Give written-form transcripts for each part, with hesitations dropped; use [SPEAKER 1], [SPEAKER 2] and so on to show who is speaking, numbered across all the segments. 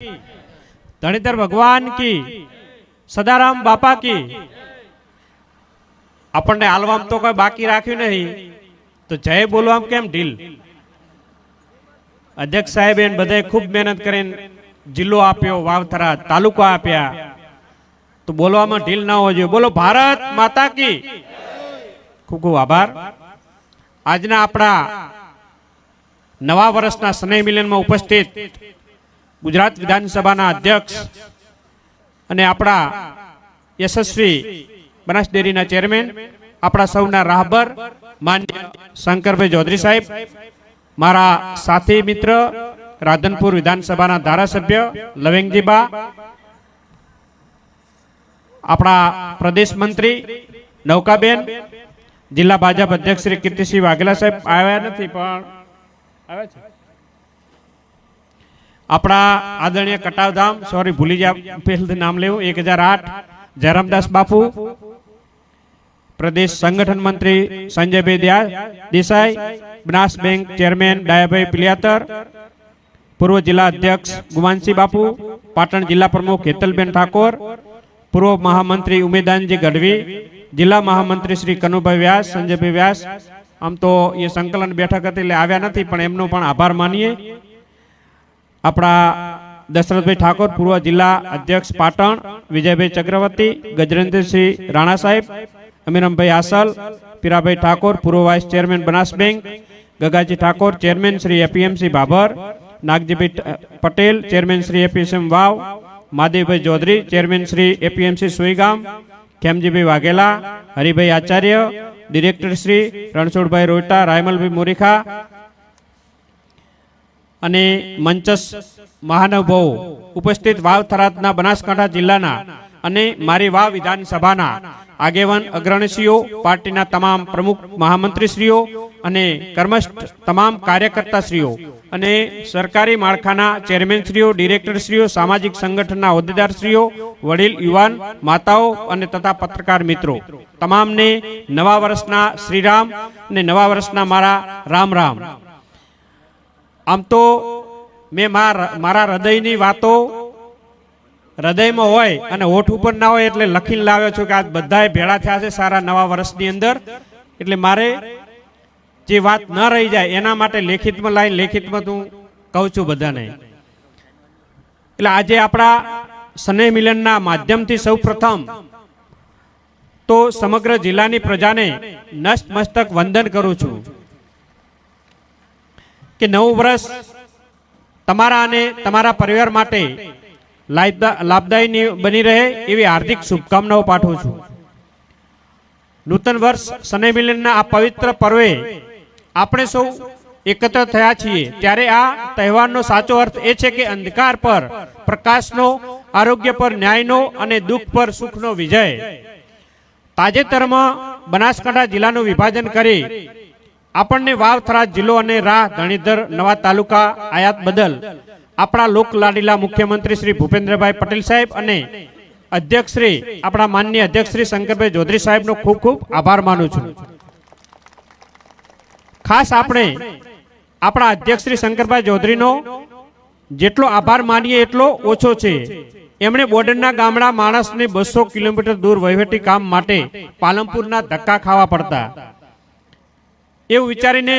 [SPEAKER 1] धनीधर भगवान की, सदाराम बापा की। આપણને હાલવામ તો કોઈ બાકી રાખ્યું નહીં, તો જય બોલવામ કેમ ઢીલ? અધ્યક્ષ સાહેબ એને બધાએ ખૂબ મહેનત કરીને જિલ્લો આપ્યો, વાવથરા તાલુકા આપ્યા, તો બોલવામાં ઢીલ ના હોવી જોઈએ. બોલો ભારત માતા કી. ખૂબ ખૂબ આભાર. આજના આપણા નવા વર્ષના સ્નેહ મિલનમાં ઉપસ્થિત ગુજરાત વિધાનસભાના અધ્યક્ષ અને આપણા યશસ્વી બનાસ ડેરીના ચેરમેન, આપણા સૌના રાહબર માન્ય શંકરભાઈ ચૌધરી સાહેબ, મારા સાથી મિત્ર રાધનપુર વિધાનસભાના ધારાસભ્ય લવેંગજીબા, આપણા પ્રદેશ મંત્રી નૌકાબેન, જિલ્લા ભાજપ અધ્યક્ષ શ્રી કીર્તિસિંહ વાઘેલા સાહેબ આવ્યા નથી પણ આવે છે, આપણા આદરણીય કટાવધામ, સોરી ભૂલી ગયા પહેલથી નામ લેવું, 1008 જયરામદાસ બાપુ, પ્રદેશ સંગઠન મંત્રી સંજયભાઈ દેસાઈ, બનાસ બેંક ચેરમેન ડાયાભાઈ પિલિયાતર, પૂર્વ જિલ્લા અધ્યક્ષ ગુમાનસિંહ બાપુ, પાટણ જિલ્લા પ્રમુખ હેતલબેન ઠાકોર, પૂર્વ મહામંત્રી ઉમેદાનજી ગઢવી, જિલ્લા મહામંત્રી શ્રી કનુભાઈ વ્યાસ, સંજયભાઈ વ્યાસ. આમ તો એ સંકલન બેઠક હતી એટલે આવ્યા નથી, પણ એમનો પણ આભાર માનીએ. આપણા દશરથભાઈ ઠાકોર, પૂર્વ જિલ્લા અધ્યક્ષ પાટણ, વિજયભાઈ ચક્રવર્તી, ગજેન્દ્રસિંહ રાણા સાહેબ, અમીરમભાઈ આસલ, પીરાભાઈ ઠાકોર, પૂર્વ vice chairman Banas bank, Gagaji Thakor, chairman Shri APMC Bhabhar, Nagjibhai Patel, chairman Shri APMC Vav, Mahadevbhai Chaudhari, chairman Shri APMC Suigam, Khemjibhai Vaghela, Haribhai Acharya, director Shri રણછોડભાઈ રોયટા, રાયમલભાઈ મોરીખા અને મંચસ મહાનુભાવો ઉપસ્થિત વાવ થરાદના બનાસકાંઠા જિલ્લાના અને મારી વાવ વિધાનસભાના આગેવાન અગ્રણીશ્રીઓ, પાર્ટીના તમામ પ્રમુખ મહામંત્રીશ્રીઓ અને કર્મસ્થ તમામ કાર્યકર્તાશ્રીઓ અને સરકારી માળખાના ચેરમેનશ્રીઓ, ડિરેક્ટરશ્રીઓ, સામાજિક સંગઠનના હોદ્દેદારશ્રીઓ, વડીલ યુવાન માતાઓ અને તથા પત્રકાર મિત્રો, તમામને નવા વર્ષના શ્રીરામ અને નવા વર્ષના મારા રામ રામ. આમ તો મેં મારા હૃદયની વાતો હૃદયમાં હોય અને હોઠ ઉપર ના હોય એટલે લખીને લાવ્યો છું કે આજ બધાએ ભેળા થયા છે સારા નવા વર્ષની અંદર, એટલે મારે જે વાત ન રહી જાય એના માટે લેખિતમાં લાઈન લેખિતમાં હું કહું છું બધાને. એટલે આજે આપણા સ્નેહ મિલનના માધ્યમથી સૌ પ્રથમ તો સમગ્ર જિલ્લાની પ્રજાને નતમસ્તક વંદન કરું છું કે નવું વર્ષ તમારા અને તમારા પરિવાર માટે લાભદાયી બની રહે એવી હાર્દિક શુભકામનાઓ પાઠવું છું. નૂતન વર્ષ સ્નેહ મિલનના આ પવિત્ર પર્વે આપણે સૌ એકત્ર થયા છીએ ત્યારે આ તહેવારનો સાચો અર્થ એ છે કે અંધકાર પર પ્રકાશનો, આરોગ્ય પર ન્યાયનો અને દુઃખ પર સુખનો વિજય. તાજેતરમાં બનાસકાંઠા જિલ્લાનું વિભાજન કરી આપણને વાવ થરાદ જિલ્લો અને રાહ ધણીધર નવા તાલુકા આયાત બદલ આપણા લોક લાડીલા મુખ્યમંત્રી શ્રી ભૂપેન્દ્રભાઈ પટેલ સાહેબ અને અધ્યક્ષ શ્રી આપણા માનનીય અધ્યક્ષ શ્રી શંકરભાઈ ચૌધરી સાહેબનો ખૂબ ખૂબ આભાર માનું છું. ખાસ આપણે આપણા અધ્યક્ષ શ્રી શંકરભાઈ ચૌધરીનો જેટલો આભાર માનીએ એટલો ઓછો છે. એમણે બોર્ડરના ગામડા માણસને 200 કિલોમીટર દૂર વહીવટી કામ માટે પાલનપુરના ધક્કા ખાવા પડતા, એવું વિચારીને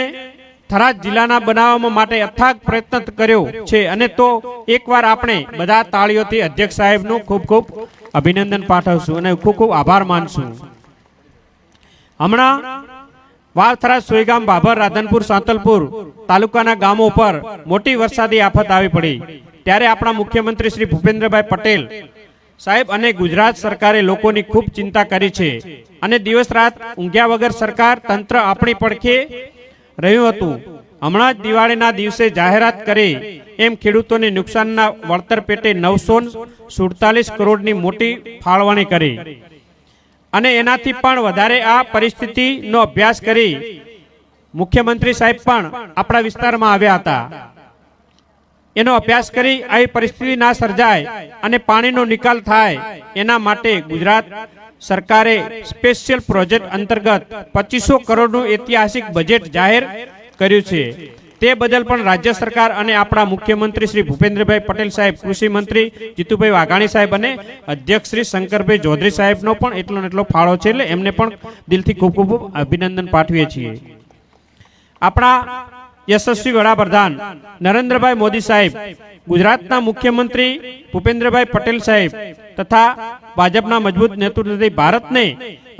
[SPEAKER 1] થરાદ જિલ્લાના બનાવવા માટે અથાગ પ્રયત્ન કર્યો છે. અને તો એકવાર આપણે બધા તાળીઓથી અધ્યક્ષ સાહેબનું ખૂબ ખૂબ અભિનંદન પાઠવશું અને ખૂબ ખૂબ આભાર માનશું. હમણાં વાવ થરાદ, સોઈગામ, ભાભર, રાધનપુર, સાંતલપુર તાલુકાના ગામો પર મોટી વરસાદી આફત આવી પડી ત્યારે આપણા મુખ્યમંત્રી શ્રી ભૂપેન્દ્રભાઈ પટેલ સાહેબ અને ગુજરાત સરકારે લોકોની ખૂબ ચિંતા કરી છે અને દિવસ રાત ઊંઘ્યા વગર સરકાર તંત્ર આપણી પડખે રહ્યું હતું. હમણાં જ દિવાળીના દિવસે જાહેરાત કરી એમ ખેડૂતોને નુકસાનના વળતર પેટે 947 કરોડની મોટી ફાળવણી કરી અને એનાથી પણ વધારે આ પરિસ્થિતિનો અભ્યાસ કરી મુખ્યમંત્રી સાહેબ પણ આપણા વિસ્તારમાં આવ્યા હતા. એનો અભ્યાસ કરી આવી પરિસ્થિતિ ના સર્જાય અને પાણીનો નિકાલ થાય એના માટે ગુજરાત સરકારે સ્પેશિયલ પ્રોજેક્ટ અંતર્ગત 2500 કરોડનું ઐતિહાસિક બજેટ જાહેર કર્યું છે. તે બદલ પણ રાજ્ય સરકાર અને આપણા મુખ્યમંત્રી શ્રી ભૂપેન્દ્રભાઈ પટેલ સાહેબ, કૃષિ મંત્રી જીતુભાઈ વાઘાણી સાહેબ અને અધ્યક્ષ શ્રી શંકરભાઈ ચૌધરી સાહેબનો પણ એટલો ને એટલો ફાળો છે, એટલે એમને પણ દિલથી ખૂબ ખૂબ અભિનંદન પાઠવીએ છીએ. આપણા યશસ્વી વડાપ્રધાન નરેન્દ્રભાઈ મોદી સાહેબ, ગુજરાતના મુખ્યમંત્રી ભૂપેન્દ્રભાઈ પટેલ સાહેબ તથા ભાજપના મજબૂત નેતૃત્વથી ભારતને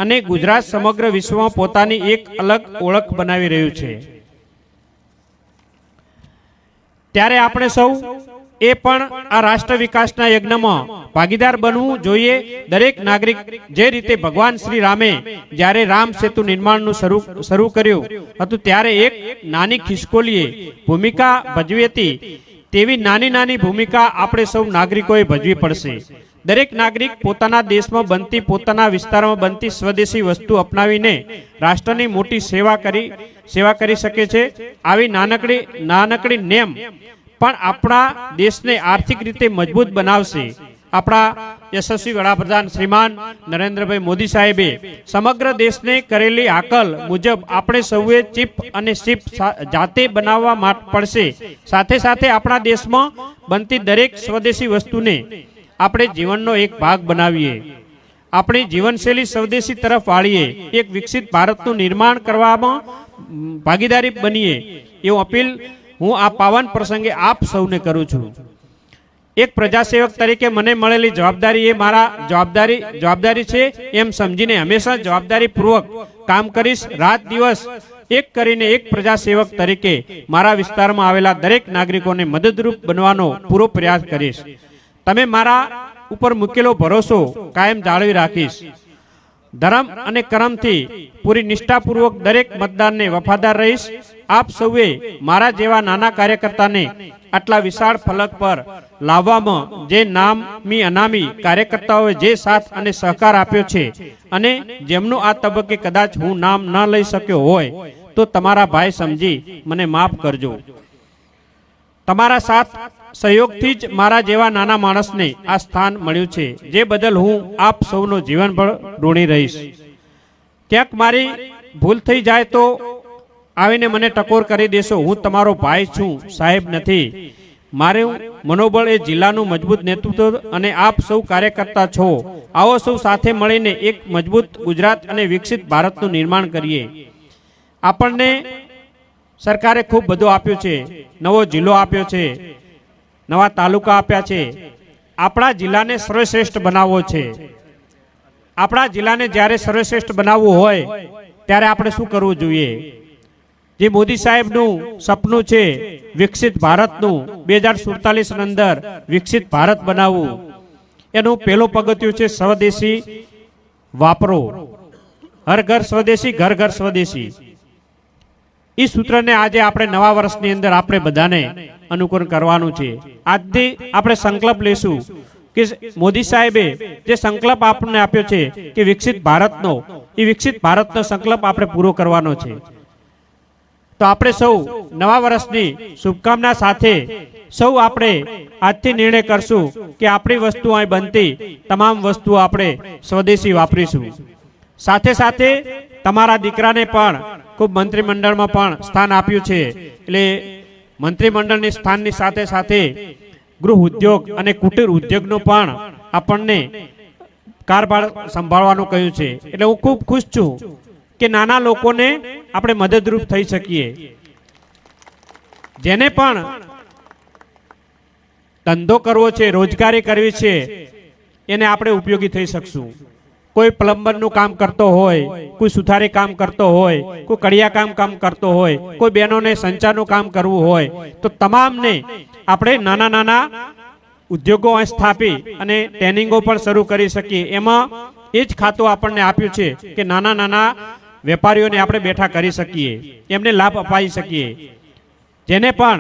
[SPEAKER 1] અને ગુજરાત સમગ્ર વિશ્વમાં પોતાની એક અલગ ઓળખ બનાવી રહ્યું છે. ત્યારે આપણે સૌ એ પણ આ રાષ્ટ્ર વિકાસના યજ્ઞમાં ભાગીદાર બનવું જોઈએ. દરેક નાગરિક જે રીતે ભગવાન શ્રી રામે જ્યારે રામ સેતુ નિર્માણનું શરૂ કર્યું હતું ત્યારે એક નાની ખિસકોલીએ ભૂમિકા ભજવી હતી, તેવી નાની નાની ભૂમિકા આપણે સૌ નાગરિકોએ ભજવી પડશે. દરેક નાગરિક પોતાના દેશમાં બનતી, પોતાના વિસ્તારમાં બનતી સ્વદેશી વસ્તુ અપનાવીને રાષ્ટ્રની મોટી સેવા કરી શકે છે. આવી નાનકડી નેમ પણ આપણા દેશને આર્થિક રીતે મજબૂત બનાવશે. આપણા યશસ્વી વડાપ્રધાન શ્રીમાન નરેન્દ્રભાઈ મોદી સાહેબે સમગ્ર દેશને કરેલી હાકલ મુજબ આપણે સૌએ ચીપ અને શિપ જાતે બનાવવા પડશે. સાથે સાથે આપણા દેશમાં બનતી દરેક સ્વદેશી વસ્તુને આપણે જીવનનો એક ભાગ બનાવીએ. આપણી જીવનશૈલી સ્વદેશી તરફ વાળીએ. એક વિકસિત ભારતનું નિર્માણ કરવામાં ભાગીદારી બનીએ. એવું અપીલ હું આ પાવન પ્રસંગે આપ સૌને કરું છું. એક પ્રજાસેવક તરીકે મને મળેલી જવાબદારી એ મારા જવાબદારી છે એમ સમજીને હંમેશા જવાબદારીપૂર્વક કામ કરીશ. રાત દિવસ એક કરીને એક પ્રજાસેવક તરીકે મારા વિસ્તારમાં આવેલા દરેક નાગરિકોને મદદરૂપ બનવાનો પૂરો પ્રયાસ કરીશ. તમે મારા ઉપર મૂકેલો ભરોસો કાયમ જાળવી રાખીશ. ધર્મ અને કર્મથી પૂરી નિષ્ઠાપૂર્વક દરેક મતદારને વફાદાર રહીશ. આપ સૌએ મારા જેવા નાના કાર્યકર્તાને આટલા વિશાળ ફલક પર લાવવામાં જે નામી અનામી કાર્યકર્તાઓએ જે સાથ અને સહકાર આપ્યો છે અને જેમનું આ તબક્કે કદાચ હું નામ ન લઈ શક્યો હોય તો તમારા ભાઈ સમજી મને માફ કરજો. તમારા સાથ સહયોગથી જ મારા જેવા નાના માણસને આ સ્થાન મળ્યું છે, જે બદલ હું આપ સૌનો જીવનભર ઋણી રહીશ. ક્યાંક મારી ભૂલ થઈ જાય તો આવીને મને ટકોર કરી દેશો. હું તમારો ભાઈ છું, સાહેબ નથી. મારું મનોબળ એ જિલ્લાનું મજબૂત નેતૃત્વ અને આપ સૌ કાર્યકર્તા છો. આવો સૌ સાથે મળીને એક મજબૂત ગુજરાત અને વિકસિત ભારતનું નિર્માણ કરીએ. આપણને સરકારે ખૂબ બધું આપ્યું છે. નવો જિલ્લો આપ્યો છે, નવા તાલુકા આપ્યા છે. આપણા જિલ્લાને સર્વશ્રેષ્ઠ બનાવવો છે. આપણા જિલ્લાને જ્યારે સર્વશ્રેષ્ઠ બનાવવું હોય ત્યારે આપણે શું કરવું જોઈએ? જે મોદી સાહેબનું સપનું છે વિકસિત ભારતનું, 2047 અંદર વિકસિત ભારત બનાવવું, એનું પહેલું પગથિયું છે સ્વદેશી વાપરો. હર ઘર સ્વદેશી, ઘર ઘર સ્વદેશી. એ સૂત્રને આજે આપણે નવા વર્ષની અંદર આપણે બધાને અનુકરણ કરવાનું છે. આજથી આપણે સંકલ્પ લેશું કે મોદી સાહેબે જે સંકલ્પ આપણને આપ્યો છે કે વિકસિત ભારતનો, એ વિકસિત ભારતનો સંકલ્પ આપણે પૂરો કરવાનો છે. તો આપણે સૌ નવા વર્ષની શુભકામના સાથે સૌ આપણે આજથી નિર્ણય કરશું કે આપણી વસ્તુ અહીં બનતી તમામ વસ્તુઓ આપણે સ્વદેશી વાપરીશું. સાથે સાથે તમારા દીકરાને પણ ખૂબ મંત્રીમંડળમાં પણ સ્થાન આપ્યું છે, એટલે મંત્રીમંડળની સ્થાનની સાથે સાથે ગૃહ ઉદ્યોગ અને કુટીર ઉદ્યોગનો પણ આપણને કારભાર સંભાળવાનું કહ્યું છે. એટલે હું ખૂબ ખુશ છું કે નાના લોકોને આપણે મદદરૂપ થઈ શકીએ. જેને પણ ધંધો કરવો છે, રોજગારી કરવી છે, એને આપણે ઉપયોગી થઈ શકશું. કોઈ પ્લમ્બરનું કામ કરતો હોય, કોઈ સુથારી કામ કરતો હોય, કોઈ કડિયા કામ કરતો હોય, કોઈ બહેનોને સંચારનું કામ કરવું હોય, તો તમામને આપણે નાના નાના ઉદ્યોગો સ્થાપી અને ટ્રેનિંગો પણ શરૂ કરી શકીએ. એમાં એ જ ખાતું આપણને આપ્યું છે કે નાના નાના વેપારીઓને આપણે બેઠા કરી શકીએ, એમને લાભ અપાવી શકીએ. જેને પણ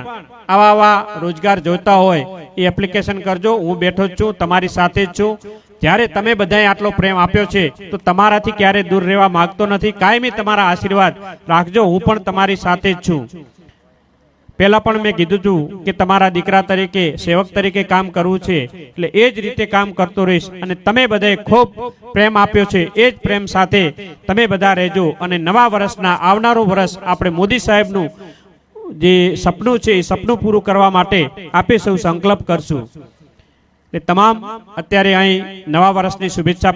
[SPEAKER 1] આવા રોજગાર જોઈતા હોય એ એપ્લિકેશન કરજો. હું બેઠો જ છું, તમારી સાથે જ છું. જ્યારે તમે બધાએ આટલો પ્રેમ આપ્યો છે તો તમારાથી ક્યારે દૂર રહેવા માંગતો નથી. કાયમી તમારા આશીર્વાદ રાખજો. હું પણ તમારી સાથે જ છું. પહેલા પણ મેં કીધું હતું કે તમારા દીકરા તરીકે, સેવક તરીકે કામ કરવું છે, એટલે એ જ રીતે કામ કરતો રહીશ. અને તમે બધાએ ખૂબ પ્રેમ આપ્યો છે, એ જ પ્રેમ સાથે તમે બધા રહેજો. અને નવા વર્ષના આવનારું વર્ષ આપણે મોદી સાહેબનું જે સપનું છે એ સપનું પૂરું કરવા માટે આપે સૌ સંકલ્પ કરશું. એટલે તમામ અત્યારે અહીં નવા વર્ષની શુભેચ્છા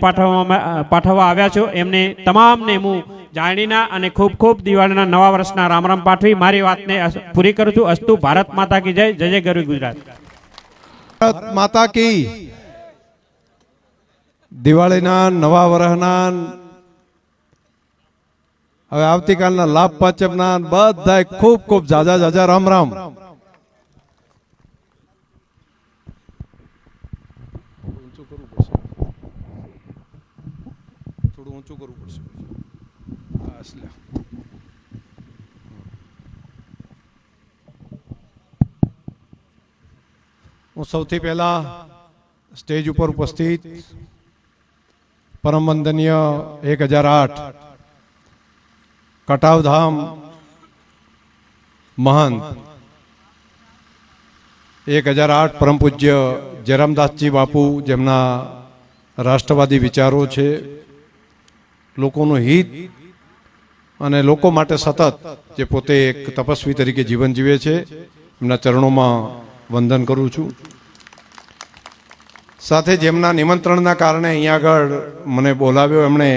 [SPEAKER 1] પાઠવવા આવ્યા છો એમને તમામને હું જાણીના અને ખૂબ ખૂબ દિવાળીના નવા વર્ષના રામ રામ પાઠવી મારી વાતને પૂરી કરું છું. અસ્તુ ભારત માતા કી જય. જય જય ગરવી ગુજરાત.
[SPEAKER 2] ભારત માતા કી. દિવાળીના નવા વર્ષના હવે આવતીકાલના લાભ પાંચમના બધા ખૂબ ખૂબ જાજા જાજા રામ રામ. થોડું ઊંચું કરવું પડશે. હું સૌથી પહેલા સ્ટેજ ઉપર ઉપસ્થિત પરમ વંદનીય 1008 કટાવધામ મહંત 1008 પરમ પૂજ્ય જયરામદાસજી બાપુ, જેમના રાષ્ટ્રવાદી વિચારો છે, લોકોનું હિત અને લોકો માટે સતત જે પોતે એક તપસ્વી તરીકે જીવન જીવે છે, એમના ચરણોમાં વંદન કરું છું. સાથે જેમના નિમંત્રણના કારણે અહીંયા આગળ મને બોલાવ્યો, એમણે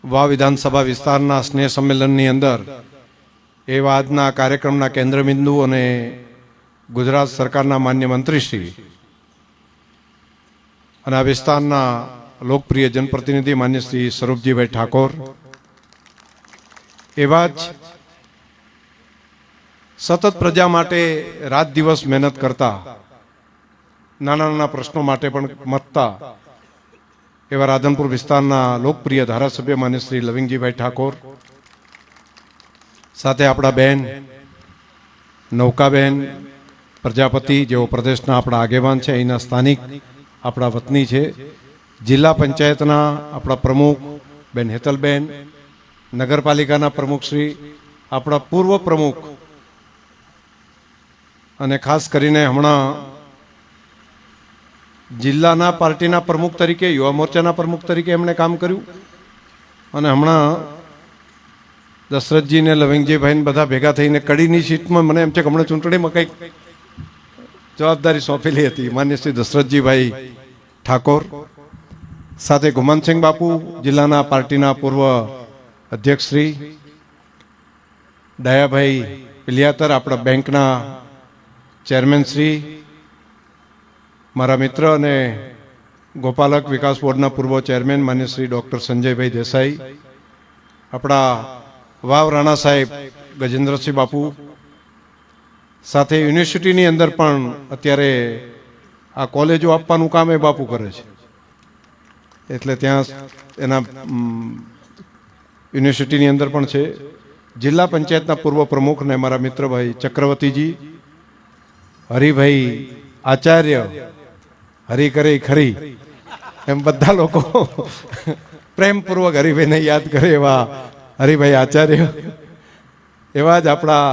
[SPEAKER 2] વાવ વિધાનસભા વિસ્તારના સ્નેહ સંમેલનની અંદર એવા આજના કાર્યક્રમના કેન્દ્રબિંદુ અને ગુજરાત સરકારના માન્ય મંત્રીશ્રી અને આ વિસ્તારના લોકપ્રિય જનપ્રતિનિધિ માન્ય શ્રી સ્વરૂપજીભાઈ ઠાકોર, એવા જ સતત પ્રજા માટે રાત દિવસ મહેનત કરતા, નાના નાના પ્રશ્નો માટે પણ મથતા એવા રાધનપુર વિસ્તારના લોકપ્રિય ધારાસભ્ય માન્ય શ્રી લવિંગજીભાઈ ઠાકોર, સાથે આપણા બેન નૌકાબેન પ્રજાપતિ, જેઓ પ્રદેશના આપણા આગેવાન છે, અહીંના સ્થાનિક આપણા વતની છે, જિલ્લા પંચાયતના આપણા પ્રમુખ બેન હેતલબેન, નગરપાલિકાના પ્રમુખશ્રી, આપણા પૂર્વ પ્રમુખ અને ખાસ કરીને હમણાં જિલ્લાના પાર્ટીના પ્રમુખ તરીકે, યુવા મોરચાના પ્રમુખ તરીકે એમણે કામ કર્યું, અને હમણાં દશરથજી ને લવિંગજીભાઈ બધા ભેગા થઈને કડીની સીટમાં મને એમ છે કે હમણાં ચૂંટણીમાં કંઈક જવાબદારી સોંપેલી હતી માન્ય શ્રી દશરથજીભાઈ ઠાકોર, સાથે ગુમાનસિંહ બાપુ, જિલ્લાના પાર્ટીના પૂર્વ અધ્યક્ષશ્રી, દયાભાઈ પિલિયાતર, આપણા બેંકના ચેરમેન શ્રી, મારા મિત્ર અને ગોપાલક વિકાસ બોર્ડના પૂર્વ ચેરમેન માન્ય શ્રી ડૉક્ટર સંજયભાઈ દેસાઈ, આપણા વાવ રાણા સાહેબ ગજેન્દ્રસિંહ બાપુ, સાથે યુનિવર્સિટીની અંદર પણ અત્યારે આ કોલેજો આપવાનું કામ એ બાપુ કરે છે, એટલે ત્યાં એના યુનિવર્સિટીની અંદર પણ છે, જિલ્લા પંચાયતના પૂર્વ પ્રમુખ ને મારા મિત્રભાઈ ચક્રવર્તીજી, હરિભાઈ આચાર્ય, હરી કરે ખરી, એમ બધા લોકો પ્રેમપૂર્વક હરિભાઈને યાદ કરે એવા હરિભાઈ આચાર્ય, એવા જ આપણા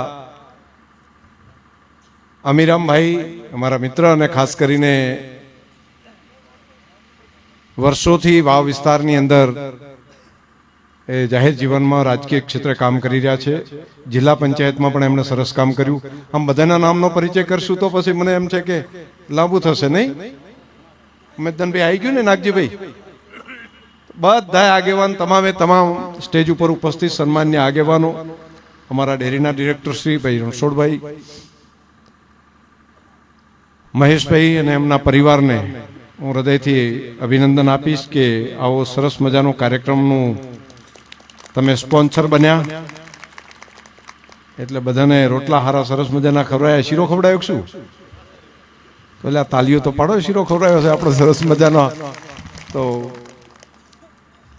[SPEAKER 2] અમીરામભાઈ અમારા મિત્ર, અને ખાસ કરીને વર્ષોથી વાવ વિસ્તારની અંદર એ જાહેર જીવનમાં રાજકીય ક્ષેત્રે કામ કરી રહ્યા છે, જિલ્લા પંચાયતમાં પણ એમણે સરસ કામ કર્યું. આમ બધાના નામનો પરિચય કરશું તો પછી મને એમ છે કે લાંબુ થશે નહીં. મેદનભાઈ આવી ગયું ને, નાગજીભાઈ, બધા આગેવાન તમામે તમામ સ્ટેજ ઉપર ઉપસ્થિત સન્માનીય આગેવાનો, અમારા ડેરીના ડિરેક્ટર શ્રી ભાઈ રણછોડભાઈ, મહેશભાઈ અને એમના પરિવારને હું હૃદયથી અભિનંદન આપીશ કે આવો સરસ મજાનો કાર્યક્રમનું તમે સ્પોન્સર બન્યા, એટલે બધાને રોટલા હારા સરસ મજાના ખવડાયા. શીરો ખવડાયો શું? પેલા તાલીઓ તો પાડો, શીરો ખવડાયો છે આપણો સરસ મજાનો. તો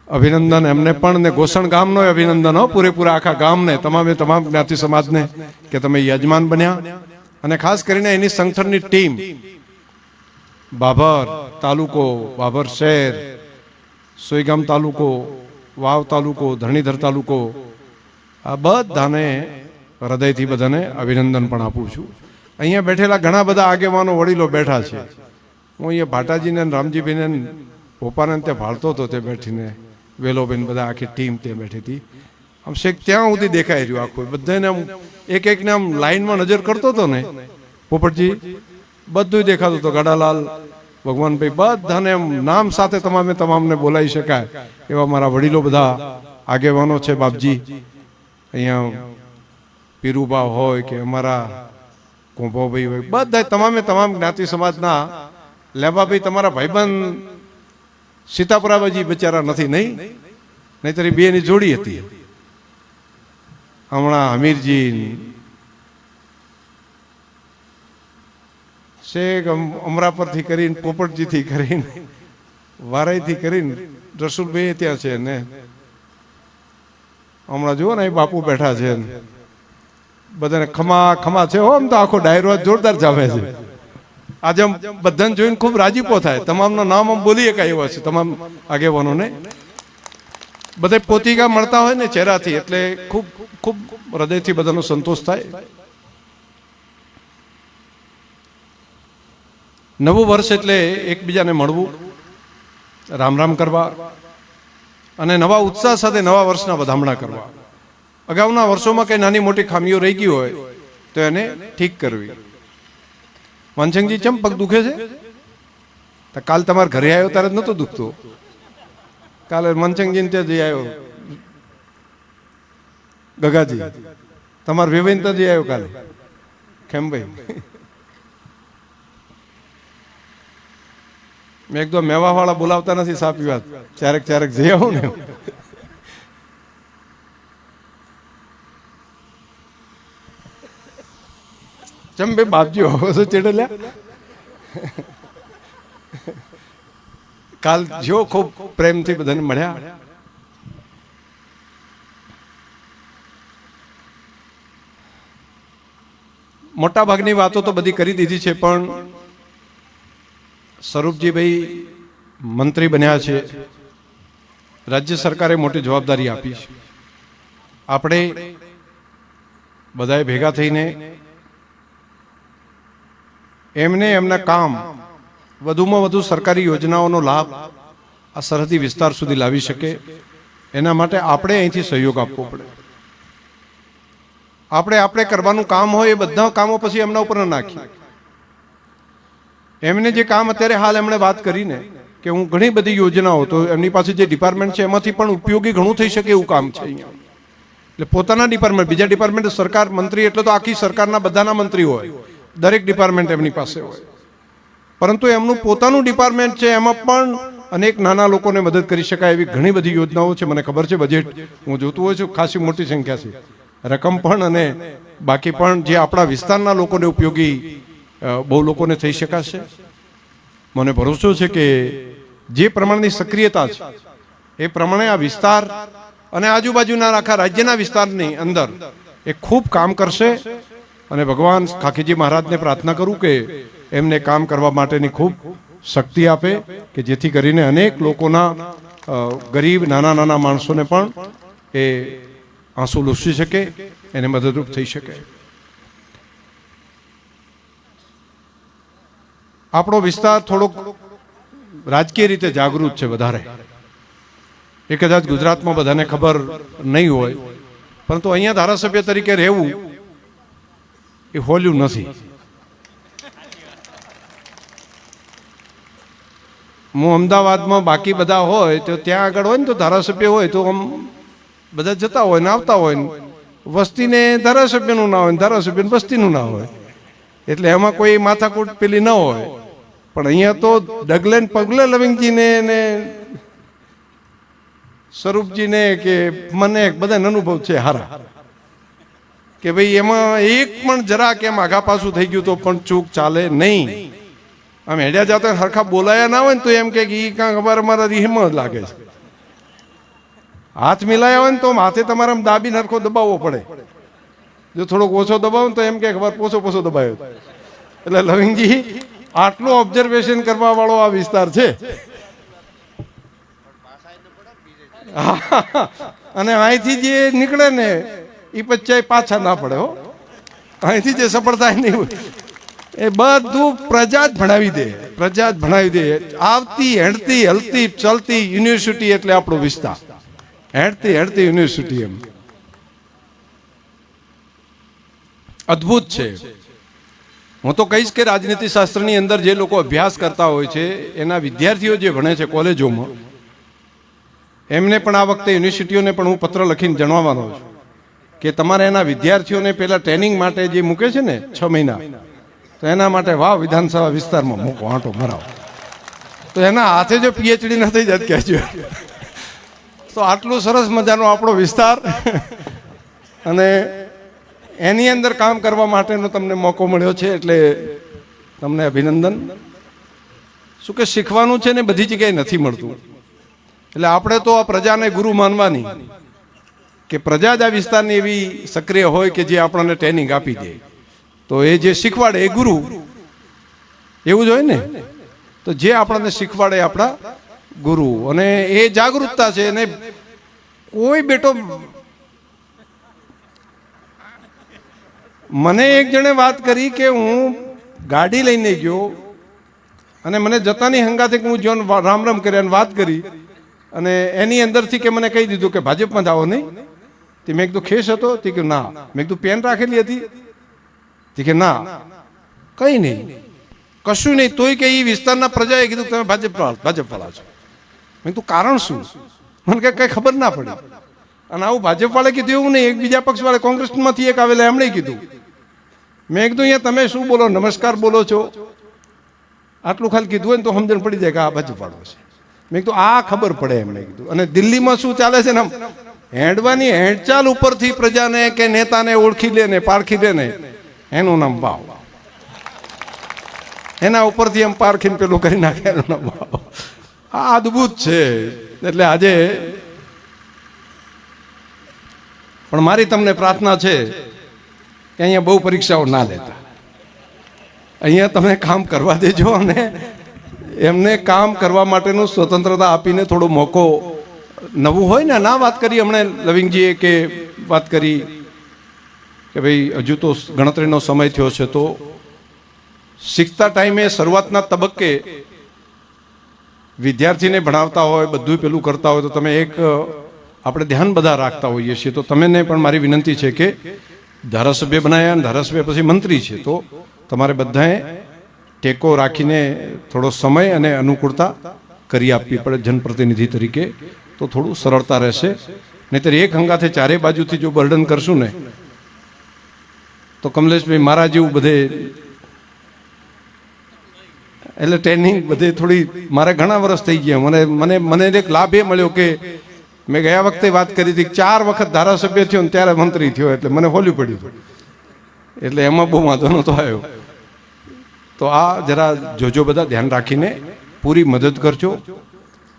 [SPEAKER 2] અભિનંદન એમને પણ, ને ગોસણ ગામનો અભિનંદન હો, પૂરેપૂરા આખા ગામને, તમામે તમામ જ્ઞાતિ સમાજને કે તમે યજમાન બન્યા. અને ખાસ કરીને એની સંગઠનની ટીમ, બાભર તાલુકો, બાભર શહેર, સોઈગામ તાલુકો, વાવ તાલુકો, ધરણીધર તાલુકો, આ બધાને હૃદયથી બધાને અભિનંદન પણ આપું છું. અહીંયા બેઠેલા ઘણા બધા આગેવાનો વડીલો બેઠા છે. હું અહીંયા ભાટાજીને રામજીભાઈને પોપાને ત્યાં ભાળતો હતો, તે બેઠીને વેલોબેન, બધા આખી ટીમ ત્યાં બેઠી હતી. આમ શેક ત્યાં સુધી દેખાઈ રહ્યું આખું બધાને આમ એક એકને આમ લાઈનમાં નજર કરતો હતો ને પોપટજી, બધું દેખાતું હતું. ગાડાલાલ, ભગવાનભાઈ, બધાને એમ નામ સાથે તમામને બોલાવી શકાય એવા મારા વડીલો બધા આગેવાનો છે. બાપજી અહીંયા પીરુબા હોય કે અમારા કોંભાભાઈ હોય, બધા તમામ જ્ઞાતિ સમાજના. લેબાભાઈ તમારા ભાઈબંધ સીતાપુરાબાજી બિચારા નથી, નહીતર બે ની જોડી હતી. હમણાં હમીરજી શેખ અમરાપરથી કરીને, પોપટજીથી કરીને, વારાઈથી કરીને રસુલભાઈ ત્યાં છે ને હમણાં જુઓ ને એ બાપુ બેઠા છે. બધાને ખમા છે. આમ તો આખો ડાયરો જોરદાર જામે છે. આજે બધાને જોઈને ખૂબ રાજીપો થાય. તમામનું નામ આમ બોલી શકાય એવા છે તમામ આગેવાનોને. બધા પોતિકા મળતા હોય ને ચહેરાથી, એટલે ખૂબ ખૂબ હૃદયથી બધાનો સંતોષ થાય. નવું વર્ષ એટલે એકબીજાને મળવું, રામ રામ કરવા અને નવા ઉત્સાહ સાથે નવા વર્ષના વધામણા કરવા. અગાઉના વર્ષોમાં કંઈ નાની મોટી ખામીઓ રહી ગઈ હોય તો એને ઠીક કરવી. માનસિંહજી, ચમ પગ દુખે છે? તો કાલ તમારા ઘરે આવ્યો ત્યારે જ નહોતો દુખતો. કાલે મનસિંહજીને ત્યાં જઈ આવ્યો, ગગાજી તમારા વેવાઈને ત્યાં જઈ આવ્યો કાલે, ખેમભાઈ. મેં એકદમ મેવાવાળા બોલાવતા નથી સા પીવા, ક્યારેક જઈ આવું ને. ચમ ભાઈ બાપજી હોવો છો ચેડેલ્યા? કાલ જો ખૂબ પ્રેમથી બધાને મળ્યા. મોટા ભાગની વાતો તો બધી કરી દીધી છે, પણ સ્વરૂપજીભાઈ મંત્રી બન્યા છે. રાજ્ય સરકારે મોટી જવાબદારી આપી છે. આપણે બધાએ ભેગા થઈને એમને એમના કામ વધુમાં વધુ સરકારી યોજનાઓનો લાભ આ સરહદી વિસ્તાર સુધી લાવી શકે એના માટે આપણે અહીંથી સહયોગ આપવો પડે. આપણે કરવાનું કામ હોય એ બધા કામો પછી એમના ઉપર ન નાખીએ. એમને જે કામ અત્યારે હાલ એમણે વાત કરીને કે હું ઘણી બધી યોજનાઓ, તો એમની પાસે જે ડિપાર્ટમેન્ટ છે એમાંથી પણ ઉપયોગી ઘણું થઈ શકે એવું કામ છે અહીંયા. એટલે પોતાના ડિપાર્ટમેન્ટ, બીજા ડિપાર્ટમેન્ટ, સરકાર મંત્રી એટલે તો આખી સરકારના બધાના મંત્રી હોય, દરેક ડિપાર્ટમેન્ટ એમની પાસે હોય, પરંતુ એમનું પોતાનું ડિપાર્ટમેન્ટ છે એમાં પણ અનેક નાના લોકોને મદદ કરી શકાય એવી ઘણી બધી યોજનાઓ છે. મને ખબર છે, બજેટ હું જોતું હોઉં છું, ખાસી મોટી સંખ્યા છે, રકમ પણ અને બાકી પણ જે આપણા વિસ્તારના લોકોને ઉપયોગી બહુ લોકોને થઈ શકાશે. મને ભરોસો છે કે જે પ્રમાણની સક્રિયતા છે એ પ્રમાણે આ વિસ્તાર અને આજુબાજુના આખા રાજ્યના વિસ્તારની અંદર એ ખૂબ કામ કરશે. અને ભગવાન ખાખીજી મહારાજને પ્રાર્થના કરું કે એમને કામ કરવા માટેની ખૂબ શક્તિ આપે, કે જેથી કરીને અનેક લોકોના ગરીબ નાના માણસોને પણ એ આંસુ લૂછી શકે, એને મદદરૂપ થઈ શકે. આપણો વિસ્તાર થોડોક રાજકીય રીતે જાગૃત છે વધારે. એ કદાચ ગુજરાતમાં બધાને ખબર નહીં હોય, પરંતુ અહીંયા ધારાસભ્ય તરીકે રહેવું એ હોલ્યું નથી. હું અમદાવાદમાં બાકી બધા હોય તો ત્યાં આગળ હોય ને તો ધારાસભ્ય હોય તો આમ બધા જતા હોય ને આવતા હોય ને, વસ્તીને ધારાસભ્યનું ના હોય ને ધારાસભ્યને વસ્તીનું ના હોય, એટલે એમાં કોઈ માથાકૂટ પેલી ન હોય. પણ અહીંયા તો ડગલે ને પગલે લવિંગજીને ને સ્વરૂપજીને કે મને બધાને અનુભવ છે હારા, કે ભાઈ એમાં એક પણ જરા કેમ આઘા પાછું થઈ ગયું તો પણ ચૂક ચાલે નહીં. આમ હેડ્યા જતા હરખા બોલાયા ના હોય ને તો એમ કે ઈ કાંક અમારા રીહમ જ લાગે છે. હાથ મિલાયા હોય ને તો હાથે તમારે દાબી હરખો દબાવવો પડે. જો થોડોક ઓછો દબાવો ને તો એમ કે ખબર પોસો દબાયો. એટલે લવિંગજી આટલું ઓબ્ઝર્વેશન કરવા વાળો આ વિસ્તાર છે. અને અહીંથી જે નીકળે ને એ પછી પાછા ના પડે હો. અહીંથી જે સફળ થાય નહીં એ બધું પ્રજા જ ભણાવી દે. આવતી હેડતી હલતી ચલતી યુનિવર્સિટી એટલે આપણો વિસ્તાર. હેડતી યુનિવર્સિટી એમ અદ્ભુત છે. હું તો કહીશ કે રાજનીતિ શાસ્ત્રની અંદર જે લોકો અભ્યાસ કરતા હોય છે, એના વિદ્યાર્થીઓ જે ભણે છે કોલેજોમાં, એમને પણ આ વખતે યુનિવર્સિટીઓને પણ હું પત્ર લખીને જણાવવાનો છું કે તમારે એના વિદ્યાર્થીઓને પહેલા ટ્રેનિંગ માટે જે મૂકે છે ને 6 મહિના, તો એના માટે વાવ વિધાનસભા વિસ્તારમાં મૂકો, આંટો મરાવો. તો એના હાથે જો પીએચડી ન થઈ જાય કહેજો. તો આટલું સરસ મજાનો આપણો વિસ્તાર અને એની અંદર કામ કરવા માટેનો તમને મોકો મળ્યો છે, એટલે તમને અભિનંદન. શું કે શીખવાનું છે ને બધી જગ્યાએ નથી મળતું, એટલે આપણે તો આ પ્રજાને ગુરુ માનવાની, કે પ્રજા જ આ વિસ્તારની એવી સક્રિય હોય કે જે આપણને ટ્રેનિંગ આપી દે, તો એ જે શીખવાડે એ ગુરુ, એવું જ હોય ને. તો જે આપણને શીખવાડે એ આપણા ગુરુ, અને એ જાગૃતતા છે. અને કોઈ બેટો, મને એક જણે વાત કરી કે હું ગાડી લઈને ગયો અને મને જતાની હંગાથે હું જોન રામ રામ કર્યા અને વાત કરી, અને એની અંદરથી કે મને કહી દીધું કે ભાજપમાં જાઓ નહીં. તે મેં કીધું ખેસ હતો? તે કે ના. મેં કીધું પેન રાખેલી હતી? તે કે ના. કઈ નહીં, કશું નહીં. તોય કે એ વિસ્તારના પ્રજાએ કીધું તમે ભાજપવાળા છો. મેં કીધું કારણ શું? મને કઈ ખબર ના પડી. અને આવું ભાજપવાળે કીધું એવું નહીં, એકબીજા પક્ષવાળે કોંગ્રેસમાંથી એક આવેલા એમણે કીધું. મેં કીધું અહીંયા તમે શું બોલો, નમસ્કાર બોલો છો, આટલું ખાલી કીધું હોય ને તો સમજણ પડી જાય કે આ ભાજપવાળો છે. મેં કીધું આ ખબર પડે એમણે કીધું. અને દિલ્હીમાં શું ચાલે છે ને, હેંડવાની હેંડચાલ ઉપરથી પ્રજાને કે નેતાને ઓળખી લે ને પારખી લે ને, એનું નામ ભાવ. એના ઉપરથી એમ પારખીને પેલું કરી નાખે, એનું નામ ભાવ. આ અદ્ભુત છે. એટલે આજે પણ મારી તમને પ્રાર્થના છે કે અહીંયા બહુ પરીક્ષાઓ ના લેતા, અહીંયા તમે કામ કરવા દેજો, અને એમને કામ કરવા માટેનું સ્વતંત્રતા આપીને થોડો મોકો, નવું હોય ને. ના વાત કરી હમણાં લવિંગજીએ કે વાત કરી કે ભાઈ હજુ તો ગણતરીનો સમય થયો છે, તો શીખતા ટાઈમે શરૂઆતના તબક્કે વિદ્યાર્થીને ભણાવતા હોય, બધું પેલું કરતા હોય, તો તમે એક આપણે ધ્યાન બધા રાખતા હોઈએ છીએ. તો તમને પણ મારી વિનંતી છે કે ધારાસભ્ય બનાવ્યા અને ધારાસભ્ય પછી મંત્રી છે, તો તમારે બધાએ ટેકો રાખીને થોડો સમય અને અનુકૂળતા કરી આપવી પડે જનપ્રતિનિધિ તરીકે, તો થોડું સરળતા રહેશે. નહીંતર એક હંગાથે ચારે બાજુથી જો બર્ડન કરશું ને, તો કમલેશભાઈ મારા જેવું બધે, એટલે ટ્રેનિંગ બધે થોડી, મારે ઘણા વર્ષ થઈ ગયા. મને મને એક લાભ એ મળ્યો કે મેં ગયા વખતે વાત કરી હતી, 4 વખત ધારાસભ્ય થયો ને ત્યારે મંત્રી થયો, એટલે મને હોલ્યું પડ્યું, એટલે એમાં બહુ વાંધો નહોતો આવ્યો. તો આ જરા જોજો, બધા ધ્યાન રાખીને પૂરી મદદ કરજો.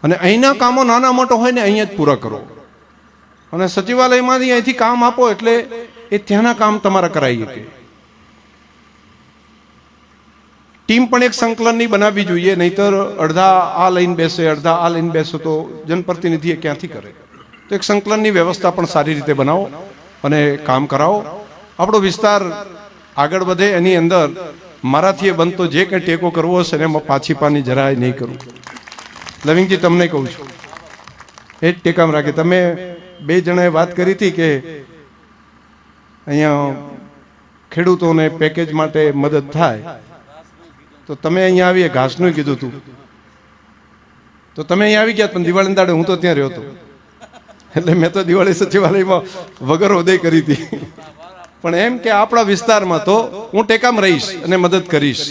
[SPEAKER 2] અને અહીંના કામો નાના મોટા હોય ને અહીંયા જ પૂરા કરો. અને સચિવાલયમાંથી અહીંથી કામ આપો એટલે એ ત્યાંના કામ તમારે કરાવી શકે. ટીમ પણ એક સંકલનની બનાવવી જોઈએ, નહીતર અડધા આ લઈને બેસે, અડધા આ લઈને બેસે, તો જનપ્રતિનિધિ એ ક્યાંથી કરે. તો એક સંકલનની વ્યવસ્થા પણ સારી રીતે બનાવો અને કામ કરાવો. આપણો વિસ્તાર આગળ વધે, એની અંદર મારાથી એ બનતો જે કંઈ ટેકો કરવો હશે ને એમાં પાછી પાની જરાય નહીં કરું. લવિંગજી તમને કહું છું, એ જ ટેકામાં રાખે. તમે 2 જણાએ વાત કરી હતી કે અહીંયા ખેડૂતોને પેકેજ માટે મદદ થાય, તો તમે અહીંયા આવીએ, ઘાસનું કીધું હતું, તો તમે અહીંયા આવી ગયા. પણ દિવાળી દાડે હું તો ત્યાં રહ્યો હતો, એટલે મેં તો દિવાળી સચિવાલયમાં વગર હોદે કરી હતી. પણ એમ કે આપણા વિસ્તારમાં તો હું ટેકામાં રહીશ અને મદદ કરીશ,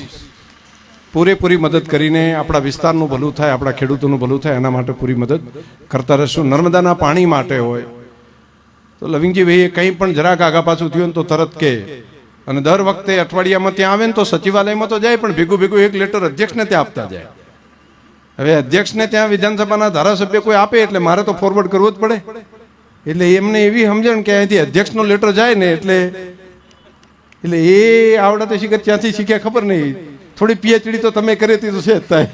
[SPEAKER 2] પૂરેપૂરી મદદ કરીને આપણા વિસ્તારનું ભલું થાય, આપણા ખેડૂતોનું ભલું થાય, એના માટે પૂરી મદદ કરતા રહીશું. નર્મદાના પાણી માટે હોય તો લવિંગજી ભાઈએ કંઈ પણ જરાક આગા પાછું થયું ને તો તરત કે, અને દર વખતે અઠવાડિયામાં ત્યાં આવે ને તો સચિવાલયમાં તો જાય, પણ ભેગું ભેગું એક લેટર અધ્યક્ષને ત્યાં આપતા જાય. હવે અધ્યક્ષને ત્યાં વિધાનસભાના ધારાસભ્ય કોઈ આપે એટલે મારે તો ફોરવર્ડ કરવું જ પડે. એટલે એમને એવી સમજણ કે અહીંથી અધ્યક્ષનો લેટર જાય ને એટલે એ આવડતે શીખે, ત્યાંથી શીખ્યા ખબર નહીં. થોડી પીએચડી તો તમે કરી હતી તો છે જ થાય.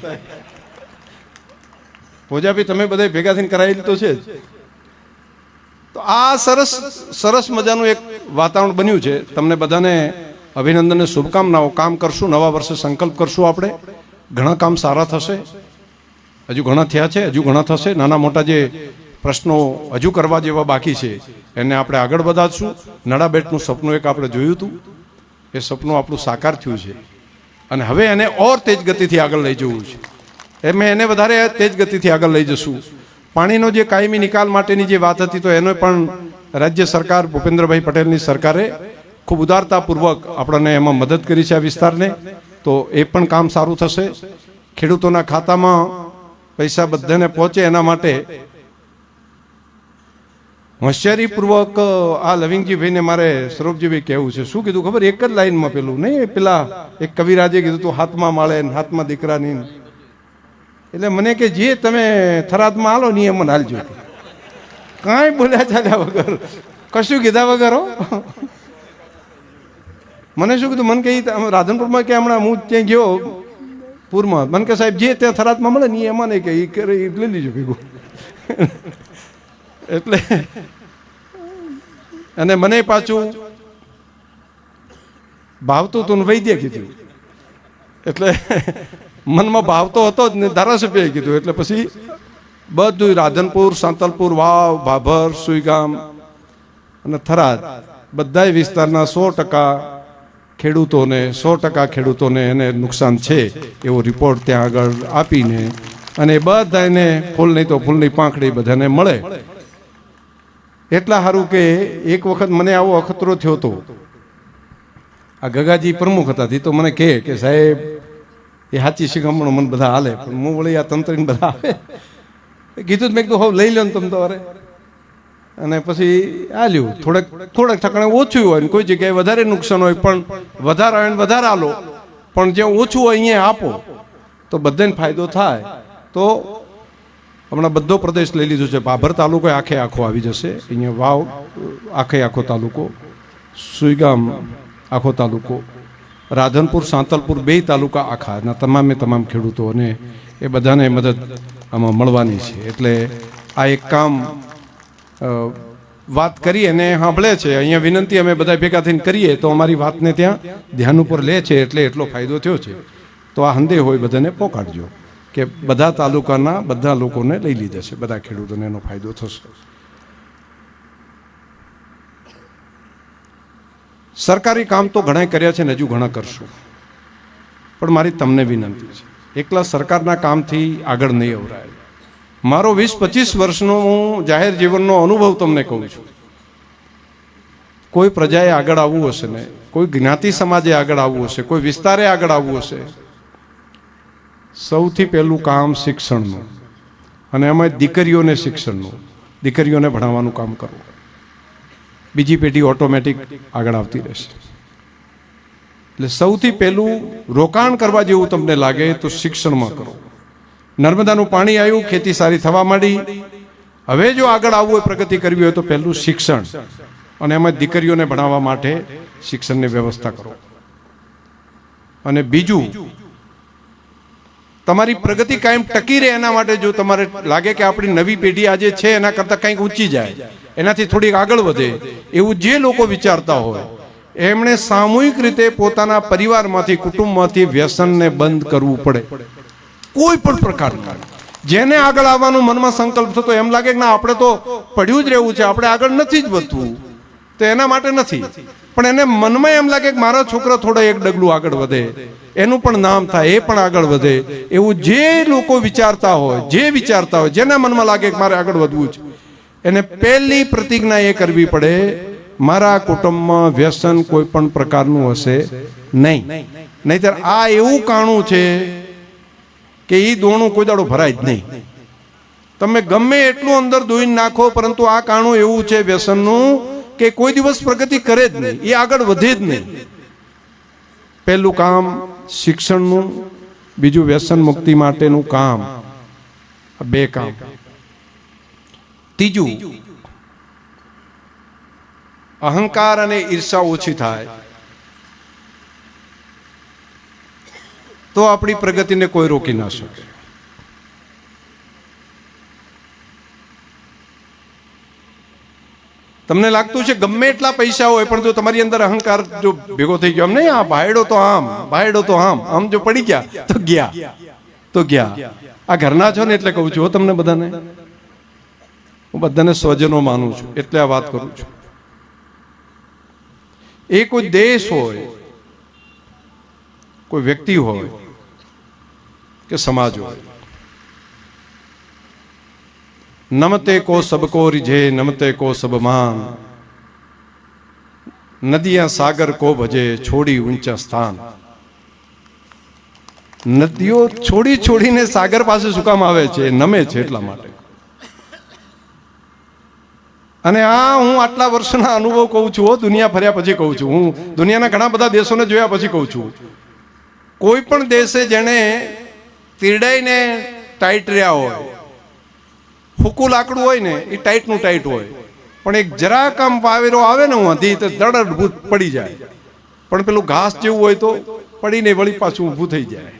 [SPEAKER 2] ભોજાભાઈ તમે બધા ભેગા થઈને કરાયેલી તો છે જ. તો આ સરસ મજાનું એક વાતાવરણ બન્યું છે. તમને બધાને અભિનંદન અને શુભકામનાઓ. કામ કરશું, નવા વર્ષે સંકલ્પ કરશું આપણે, ઘણા કામ સારા થશે. હજુ ઘણા થયા છે, હજુ ઘણા થશે. નાના મોટા જે પ્રશ્નો હજુ કરવા જેવા બાકી છે એને આપણે આગળ વધારશું. નડાબેટનું સપનું એક આપણે જોયું હતું, એ સપનું આપણું સાકાર થયું છે અને હવે એને ઓર તેજ ગતિથી આગળ લઈ જવું છે. એમ એને વધારે તેજ ગતિથી આગળ લઈ જશું. પાણીનો જે કાયમી નિકાલ માટેની જે વાત હતી તો એનો પણ રાજ્ય સરકાર ભૂપેન્દ્રભાઈ પટેલની સરકારે ખૂબ ઉદારતાપૂર્વક આપણને એમાં મદદ કરી છે આ વિસ્તારને. તો એ પણ કામ સારું થશે. ખેડૂતોના ખાતામાં પૈસા બધાને પહોંચે એના માટે હોશિયારીપૂર્વક આ લવિંગજીભાઈને મારે સૌરભજીભાઈ કહેવું છે. શું કીધું ખબર? એક જ લાઈનમાં પેલું નહીં, પેલા એક કવિરાજે કીધું તું હાથમાં માળે ને હાથમાં દીકરાની. એટલે મને કે જે તમે થરાદમાં હાલો ને એ મને હાલજો. કાંઈ બોલ્યા ચાલ્યા વગર, કશું કીધા વગર હો. મને શું કીધું? મને કે રાધનપુરમાં કે હમણાં હું ત્યાં ગયો પૂરમાં, મને કે સાહેબ જે ત્યાં થરાદમાં મળે ને એમાં નહીં કે એ લઈ લીધું ભેગું. એટલે અને મને પાછું ભાવતું તું વૈદ્ય કીધું. એટલે મનમાં ભાવતો હતો જ ને ધારાસભ્યએ કીધું. એટલે પછી બધું રાધનપુર, સાંતલપુર, વાવ, ભાભર, સુઈગામ અને થરાદ બધાય વિસ્તારના 100% ખેડૂતોને 100% ખેડૂતોને એને નુકસાન છે એવો રિપોર્ટ ત્યાં આગળ આપીને અને બધાને ફૂલ નહીં તો ફૂલની પાંખડી બધાને મળે. એટલા સારું કે એક વખત મને આવો અખતરો થયો હતો. આ ગગાજી પ્રમુખ હતા તો મને કહે કે સાહેબ એ સાચી શિખામણો મને બધા હાલે, પણ હું વળી આ તંત્રીને બધા આવે કીધું. મેં કીધું હવે લઈ લો ને તમે તમારે. અને પછી આલ્યું. થોડાક ઠકાણે ઓછું હોય ને કોઈ જગ્યાએ વધારે નુકસાન હોય પણ વધારે આવે ને વધારે આલો, પણ જ્યાં ઓછું હોય અહીંયા આપો તો બધાને ફાયદો થાય. તો હમણાં બધો પ્રદેશ લઈ લીધો છે. ભાભર તાલુકો આખે આખો આવી જશે. અહીંયા વાવ આખે આખો તાલુકો, સુઈગામ આખો તાલુકો, રાધનપુર, સાંતલપુર 2 તાલુકા આખા ના તમામે તમામ ખેડૂતોને એ બધાને મદદ આમાં મળવાની છે. એટલે આ એક કામ વાત કરી અને સાંભળે છે. અહીંયા વિનંતી અમે બધા ભેગા થઈને કરીએ તો અમારી વાતને ત્યાં ધ્યાન ઉપર લે છે. એટલે એટલો ફાયદો થયો છે. તો આ હંદે હોય બધાને પોકાડજો કે બધા તાલુકાના બધા લોકોને લઈ લીધા છે, બધા ખેડૂતોને એનો ફાયદો થશે. સરકારી કામ તો ઘણા કર્યા છે ને હજુ ઘણા કરશું. પણ મારી તમને વિનંતી છે, એકલા સરકારના કામથી આગળ નહીં અવરાય. મારો 20-25 વર્ષનો હું જાહેર જીવનનો અનુભવ તમને કહું છું. કોઈ પ્રજાએ આગળ આવવું હશે ને, કોઈ જ્ઞાતિ સમાજે આગળ આવવું હશે, કોઈ વિસ્તારે આગળ આવવું હશે, સૌથી પહેલું કામ શિક્ષણનું, અને એમાં દીકરીઓને શિક્ષણનું, દીકરીઓને ભણાવવાનું કામ કરવું. બીજી પેઢી ઓટોમેટિક આગળ આવતી રહેશે. એટલે સૌથી પહેલું રોકાણ કરવા જેવું તમને લાગે તો શિક્ષણમાં કરો. નર્મદાનું પાણી આવ્યું, ખેતી સારી થવા માંડી. હવે જો આગળ આવવું હોય, પ્રગતિ કરવી હોય તો પહેલું શિક્ષણ, અને એમાં દીકરીઓને ભણાવવા માટે શિક્ષણની વ્યવસ્થા કરો. અને બીજું, તમારી પ્રગતિ કાયમ ટકી રહે એના માટે જો તમારે લાગે કે આપણી નવી પેઢી આજે છે એના કરતાં કંઈક ઊંચી જાય, એનાથી થોડીક આગળ વધે, એવું જે લોકો વિચારતા હોય એમણે સામૂહિક રીતે પોતાના પરિવારમાંથી, કુટુંબમાંથી વ્યસનને બંધ કરવું પડે. કોઈ પણ પ્રકારના જેને આગળ આવવાનું મનમાં સંકલ્પ થતો એમ લાગે કે ના આપણે તો પડ્યું જ રહેવું છે, આપણે આગળ નથી જ વધવું, તો એના માટે નથી. પણ એને મનમાં એમ લાગે કે મારો છોકરો થોડો એક ડગલું આગળ વધે, એનું પણ નામ થાય, એ પણ આગળ વધે, એવું જે લોકો વિચારતા હોય, જેના મનમાં લાગે કે મારે આગળ વધવું છે, એને પહેલી પ્રતિજ્ઞા એ કરવી પડે, મારા કુટુંબમાં વ્યસન કોઈ પણ પ્રકારનું હશે નહીં. નહીતર આ એવું કાણું છે કે એ દોણું કોઈ દાડો ભરાય જ નહીં. તમે ગમે એટલું અંદર દોઈને નાખો, પરંતુ આ કાણું એવું છે વ્યસનનું કે કોઈ દિવસ પ્રગતિ કરે જ નહીં, એ આગળ વધે જ નહીં. પહેલું કામ શિક્ષણનું, બીજું વ્યસન મુક્તિ માટેનું કામ. આ 2 કામ. ત્રીજું, અહંકાર અને ઈર્ષા ઓછી થાય તો આપણી પ્રગતિને કોઈ રોકી ના શકે. તમને લાગતું છે ગમે એટલા પૈસા હોય પણ જો તમારી અંદર અહંકાર જો ભેગો થઈ ગયો, આમ નહીં આ ભાયડો તો આમ, ભાયડો તો આમ જો પડી ગયા તો ગયા. આ ઘરના છો ને એટલે કહું છું તમને બધાને, હું બધાને સ્વજનો માનું છું એટલે આ વાત કરું છું. એ કોઈ દેશ હોય, કોઈ વ્યક્તિ હોય કે સમાજ હોય, નમતે કો સબકો રીઝે નમતે કો સબ માન, નદિયા સાગર કો ભજે છોડી ઊંચા સ્થાન. નદીઓ છોડી છોડીને સાગર પાસે શું કામ આવે છે? નમે છે એટલા માટે. અને આ હું આટલા વર્ષના અનુભવ કહું છું, દુનિયા ફર્યા પછી કહું છું, હું દુનિયાના ઘણા બધા દેશોને જોયા પછી કહું છું. કોઈ પણ દેશે જેણે તીરડાઈને ટાઈટ રહ્યા હોય, ફૂકું લાકડું હોય ને એ ટાઈટનું ટાઈટ હોય, પણ એક જરાક આમ વાવેરો આવે ને ઊંધી તો દડડભૂત પડી જાય. પણ પેલું ઘાસ જેવું હોય તો પડીને વળી પાછું ઊભું થઈ જાય.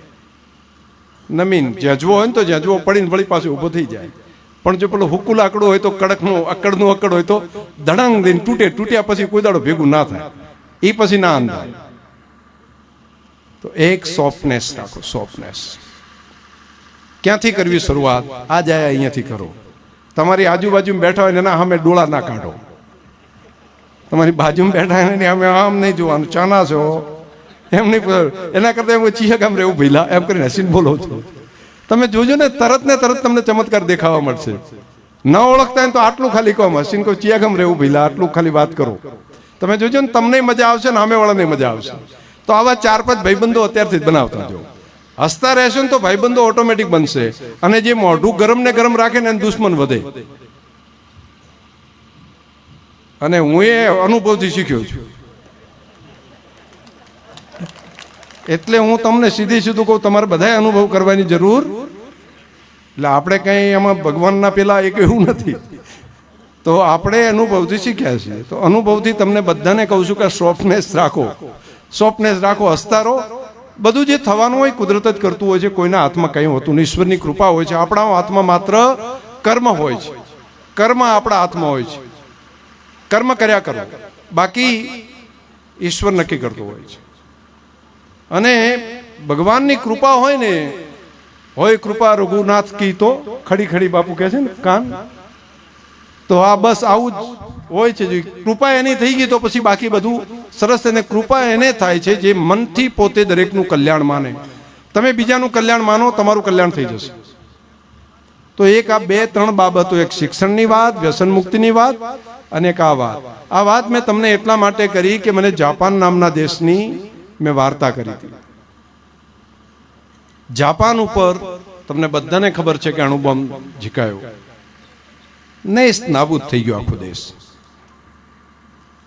[SPEAKER 2] નમીન જજવો હોય ને તો જજવો પડીને વળી પાછું ઊભો થઈ જાય. પણ જો પેલું હુકું લાકડું હોય તો કડકનું અકડનું અકડ હોય તો ધડાંગ દઈને તૂટ્યા પછી કોઈ દાડો ભેગું ના થાય, એ પછી ના અંધાય. તો એક સોફ્ટનેસ રાખો, સોફ્ટનેસ. ક્યાંથી કરવી શરૂઆત? આ જાય અહીંયાથી કરો. તમારી આજુબાજુમાં બેઠા હોય ને એના સામે ડોળા ના કાઢો. તમારી બાજુમાં બેઠા હોય ને અમે આમ નહીં જોવાનું, ચાના છો એમ નહીં, એના કરતા એમ ચીહક આમ રહેવું ભઈલા એમ કરીને હસીને બોલો છો. તમે જોજો ને તરત તમને ચમત્કાર દેખાવા મળશે. ન ઓળખતા હોય તો આટલું ખાલી કહો, હસીને કહો ચિયાગમ રહેવું ભઈલા, આટલું ખાલી વાત કરો. તમે જોજો ને તમને મજા આવશે ને સામેવાળાને મજા આવશે. તો આવા 4-5 ભાઈબંધો અત્યારથી જ બનાવતા જો. હસતા રહેશો ને તો ભાઈબંધો ઓટોમેટિક બનશે. અને જે મોઢું ગરમ ને ગરમ રાખે ને એને દુશ્મન વધે. અને હું એ અનુભવથી શીખ્યો છું. એટલે હું તમને સીધું કહું, તમારે બધાએ અનુભવ કરવાની જરૂર. એટલે આપણે કંઈ એમાં ભગવાનના પેલા એક એવું નથી. તો આપણે અનુભવથી શીખ્યા છીએ. તો અનુભવથી તમને બધાને કહું છું કે સોફ્ટનેસ રાખો, સોફ્ટનેસ રાખો, હસતા રહો. બધું જે થવાનું હોય કુદરત જ કરતું હોય છે, કોઈના હાથમાં કંઈ હોતું નહીં. ઈશ્વરની કૃપા હોય છે. આપણા હાથમાં માત્ર કર્મ હોય છે. કર્મ આપણા હાથમાં હોય છે. કર્મ કર્યા કરો, બાકી ઈશ્વર નક્કી કરતો હોય છે. અને ભગવાનની કૃપા હોય ને, હોય કૃપા રઘુનાથ કી, તો ખડી ખડી બાપુ કહે છે ને કાન. તો આ બસ આવું જ હોય છે. કૃપા એની થઈ ગઈ તો પછી બાકી બધું સરસ. એને કૃપા એને થાય છે જે મનથી પોતે દરેકનું કલ્યાણ માને. તમે બીજાનું કલ્યાણ માનો, તમારું કલ્યાણ થઈ જશે. તો એક આ 2-3 બાબતો, એક શિક્ષણની વાત, વ્યસન મુક્તિની વાત, અને એક આ વાત. આ વાત મેં તમને એટલા માટે કરી કે મને જાપાન નામના દેશની મેં વાર્તા કરી હતી. જાપાન ઉપર તમને બધાને ખબર છે કે અણુબોમ્બ ઝીકાયો, નેસ્ત નાબૂદ થઈ ગયો આખો દેશ.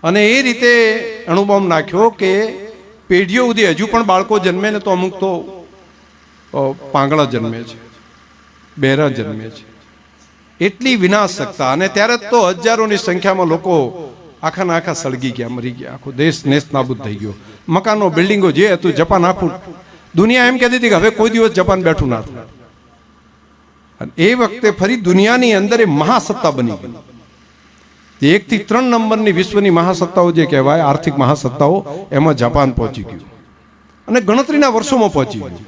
[SPEAKER 2] અને એ રીતે અણુબોમ્બ નાખ્યો કે પેઢીઓ સુધી હજુ પણ બાળકો જન્મે ને તો અમુક તો પાંગળા જન્મે છે, બહેરા જન્મે છે. એટલી વિનાશકતા. અને ત્યારે તો હજારોની સંખ્યામાં લોકો આખાના આખા સળગી ગયા, મરી ગયા. આખો દેશ નેસ્ત નાબૂદ થઈ ગયો. મકાનો, બિલ્ડિંગો જે હતું, જાપાન આખું, દુનિયા એમ કહેતી હતી કે હવે કોઈ દિવસ જાપાન બેઠું ના થાય. અને એ વખતે ફરી દુનિયાની અંદર એ મહાસત્તા બની ગઈ. 1 થી 3 નંબરની વિશ્વની મહાસત્તાઓ જે કહેવાય, આર્થિક મહાસત્તાઓ, એમાં જાપાન પહોંચી ગયું. અને ગણતરીના વર્ષોમાં પહોંચી ગયું.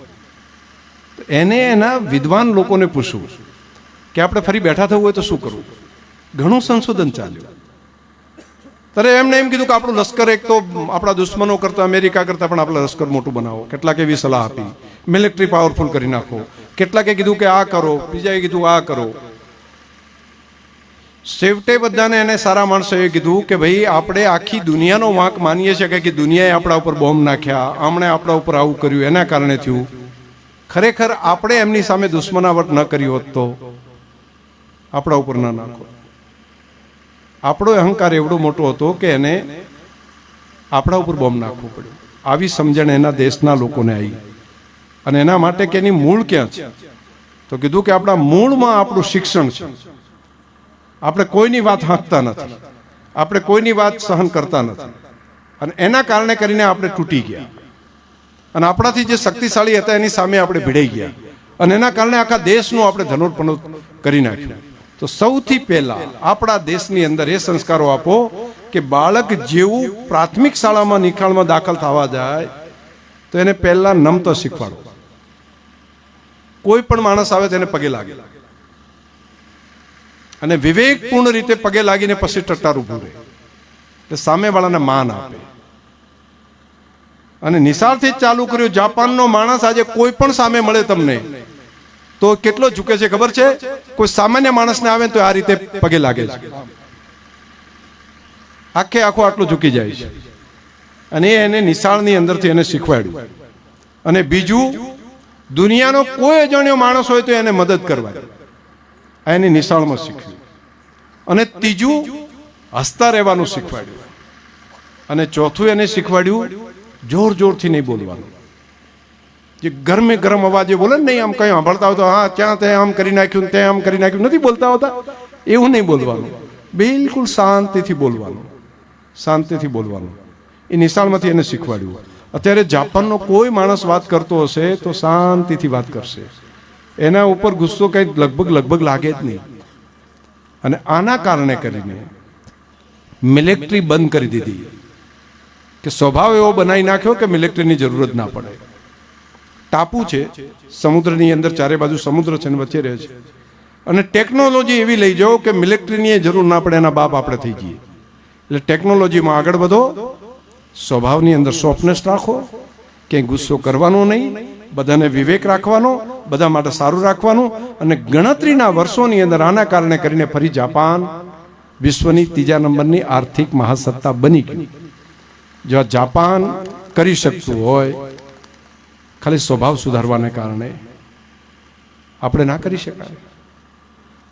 [SPEAKER 2] એને એના વિદ્વાન લોકોને પૂછવું કે આપણે ફરી બેઠા થવું હોય તો શું કરવું. ઘણું સંશોધન ચાલ્યું. ત્યારે એમને એમ કીધું કે આપણું લશ્કર એક તો આપણા દુશ્મનો કરતા, અમેરિકા કરતા પણ આપણે લશ્કર મોટું બનાવો. કેટલાક એવી સલાહ આપી, મિલિટરી પાવરફુલ કરી નાખો. કેટલાકે કીધું કે આ કરો, બીજાએ કીધું આ કરો. છેવટે બધાને એને સારા માણસોએ કીધું કે ભાઈ આપણે આખી દુનિયાનો વાંક માનીએ છીએ કે દુનિયાએ આપણા ઉપર બોમ્બ નાખ્યા, આમણે આપણા ઉપર આવું કર્યું, એના કારણે થયું. ખરેખર આપણે એમની સામે દુશ્મનાવટ ન કરી હોત તો આપણા ઉપર ન નાખો. આપણો અહંકાર એવડો મોટો હતો કે એને આપણા ઉપર બોમ્બ નાખવો પડ્યો. આવી સમજણ એના દેશના લોકોને આવી. અને એના માટે કે એની મૂળ ક્યાં છે? તો કીધું કે આપણા મૂળમાં આપણું શિક્ષણ છે. આપણે કોઈની વાત હાંકતા નથી, આપણે કોઈની વાત સહન કરતા નથી. અને એના કારણે કરીને આપણે તૂટી ગયા. અને આપણાથી જે શક્તિશાળી હતા એની સામે આપણે ભીડાઈ ગયા. અને એના કારણે આખા દેશનું આપણે ધનોત્પન્ન કરી નાખ્યું. તો સૌથી પહેલા આપણા દેશની અંદર એ સંસ્કારો આપો કે બાળક જેવું પ્રાથમિક શાળામાં નિખાળમાં દાખલ થવા જાય તો એને પહેલા નમતો શીખવાડો. કોઈ પણ માણસ આવે તેને પગે લાગે અને વિવેકપૂર્ણ રીતે પગે લાગીને પછી ટટ્ટાર ઊભું રહે, એટલે સામેવાળાને માન આપે. અને નિશાળથી જ ચાલુ કર્યું. જાપાનનો માણસ આજે કોઈ પણ સામે મળે તમને તો કેટલો ઝૂકે છે ખબર છે? કોઈ સામાન્ય માણસને આવે તો આ રીતે પગે લાગે છે, આખે આખો આટલું ઝૂકી જાય છે. અને એને નિશાળની અંદરથી એને શીખવાડ્યું. અને બીજું, દુનિયાનો કોઈ અજાણ્યો માણસ હોય તો એને મદદ કરવા, આ એને નિશાળમાં શીખ્યું. અને ત્રીજું, હસતા રહેવાનું શીખવાડ્યું. અને ચોથું એને શીખવાડ્યું, જોર જોરથી નહીં બોલવાનું. જે ગરમે ગરમ અવાજે બોલે ને, નહીં આમ કઈ સાંભળતા હોય તો હા ત્યાં તે આમ કરી નાખ્યું, તે આમ કરી નાખ્યું, નથી બોલતા હોતા એવું નહીં બોલવાનું. બિલકુલ શાંતિથી બોલવાનું, શાંતિથી બોલવાનું. એ નિશાળમાંથી એને શીખવાડ્યું. અત્યારે જાપાનનો કોઈ માણસ વાત કરતો હશે તો શાંતિથી વાત કરશે, એના ઉપર ગુસ્સો કંઈ લગભગ લાગે જ નહીં. અને આના કારણે કરીને મિલિટરી બંધ કરી દીધી, કે સ્વભાવ એવો બનાવી નાખ્યો કે મિલિટરીની જરૂર જ ના પડે. ટાપુ છે, સમુદ્રની અંદર ચારે બાજુ સમુદ્ર છે ને વચ્ચે રહે છે. અને ટેકનોલોજી એવી લઈ જાઓ કે મિલિટરીની જરૂર ના પડે, એના બાપ આપણે થઈ જઈએ. એટલે ટેકનોલોજીમાં આગળ વધો, સ્વભાવની અંદર સોફ્ટનેસ રાખો, ક્યાંય ગુસ્સો કરવાનો નહીં, બધાને વિવેક રાખવાનો, બધા માટે સારું રાખવાનું. અને ગણતરીના વર્ષોની અંદર આના કારણે કરીને ફરી જાપાન વિશ્વની 3જા નંબરની આર્થિક મહાસત્તા બની ગયું. જો આ જાપાન કરી શકતું હોય ખાલી સ્વભાવ સુધારવાને કારણે, આપણે ના કરી શકાય.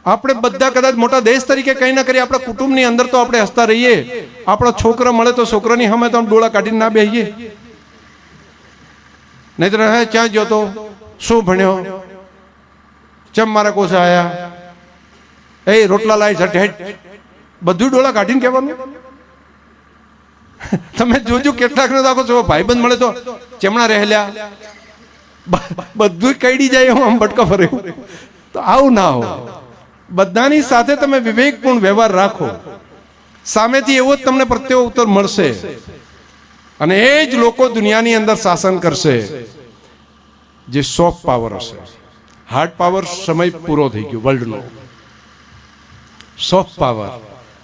[SPEAKER 2] આપણે બધા કદાચ મોટા દેશ તરીકે કંઈ ના કરીએ, આપણા કુટુંબની અંદર તો આપણે હસતા રહીએ. આપણો છોકરો મળે તો છોકરાની સામે તો આમ ડોળા કાઢીને ના બેસીએ. નહીં તો હે ક્યાં ગયો તો, શું ભણ્યો, ચમ મારા કોસા આયા, એ રોટલા લાય ઝટ હેઠ, બધું ડોળા કાઢીને કહેવાનું. તમે જોજો કેટલાક ને દાખો છો, ભાઈબંધ મળે તો ચમણા રહેલ્યા, બધું કઈડી જાય હું આમ બટકા ફરે. તો આવું ના હો. બધાની સાથે તમે વિવેકપૂર્ણ વ્યવહાર રાખો, સામેથી એવો જ તમને પ્રત્યે ઉત્તર મળશે. અને એ જ લોકો દુનિયાની અંદર શાસન કરશે જે સોફ્ટ પાવર હશે. હાર્ડ પાવર સમય પૂરો થઈ ગયો વર્લ્ડનો. સોફ્ટ પાવર,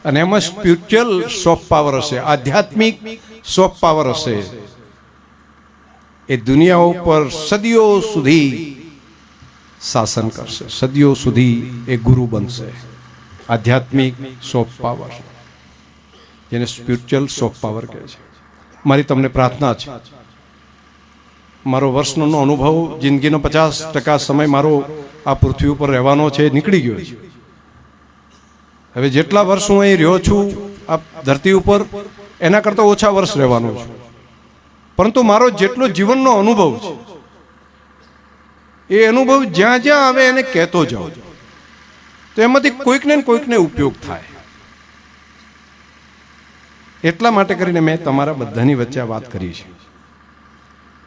[SPEAKER 2] અને એમાં સ્પિરિચ્યુઅલ સોફ્ટ પાવર હશે, આધ્યાત્મિક સોફ્ટ પાવર હશે. એ દુનિયા ઉપર સદીઓ સુધી શાસન કરશે, સદીઓ સુધી એ ગુરુ બનશે. આધ્યાત્મિક સોફ્ટ પાવર, જેને સ્પિરિચ્યુઅલ સોફ્ટ પાવર કહે છે. મારી તમને પ્રાર્થના છે, મારો વર્ષનો અનુભવ, જિંદગીનો 50% સમય મારો આ પૃથ્વી ઉપર રહેવાનો છે, નીકળી ગયો છે. હવે જેટલા વર્ષ હું અહીં રહ્યો છું આ ધરતી ઉપર, એના કરતાં ઓછા વર્ષ રહેવાનું છું. પરંતુ મારો જેટલો જીવનનો અનુભવ છે, એ અનુભવ જ્યાં જ્યાં આવે એને કહેતો જાઉં, તો એમાંથી કોઈકને ઉપયોગ થાય. એટલા માટે કરીને મેં તમારા બધાની વચ્ચે આ વાત કરી છે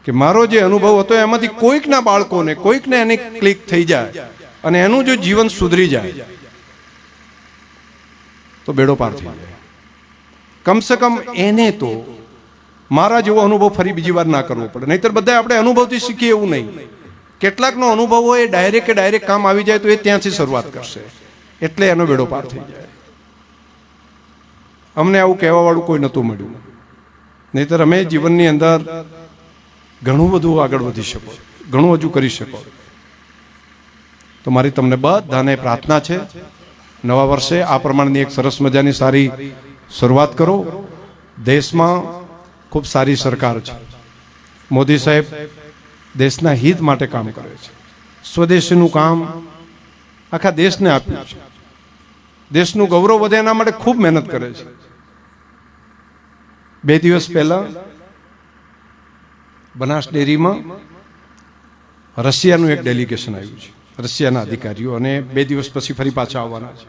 [SPEAKER 2] કે મારો જે અનુભવ હતો એમાંથી કોઈકના બાળકોને, કોઈકને એને ક્લિક થઈ જાય અને એનું જો જીવન સુધરી જાય તો બેડો પાર થઈ જાય. કમસે કમ એને તો મારા જેવો અનુભવ ફરી બીજી વાર ના કરવો પડે. નહીતર બધા આપણે અનુભવથી શીખીએ એવું નહીં. કેટલાકનો અનુભવ હોય એ ડાયરેક્ટ કામ આવી જાય તો એ ત્યાંથી શરૂઆત કરશે, એટલે એનો બેડો પાર થઈ જાય. અમને આવું કહેવાવાળું કોઈ નહોતું મળ્યું, નહીતર અમે જીવનની અંદર ઘણું બધું આગળ વધી શકો, ઘણું હજુ કરી શકો. તો મારી તમને બધાને પ્રાર્થના છે, નવા વર્ષે આ પ્રમાણની એક સરસ મજાની સારી શરૂઆત કરો. દેશમાં ખૂબ સારી સરકાર છે. મોદી સાહેબ દેશના હિત માટે કામ કરે છે. સ્વદેશીનું કામ આખા દેશને આપ્યું છે. દેશનું ગૌરવ વધે એના માટે ખૂબ મહેનત કરે છે. 2 દિવસ પહેલા બનાસ ડેરીમાં રશિયાનું એક ડેલિગેશન આવ્યું છે, રશિયાના અધિકારીઓ, અને 2 દિવસ પછી ફરી પાછા આવવાના છે.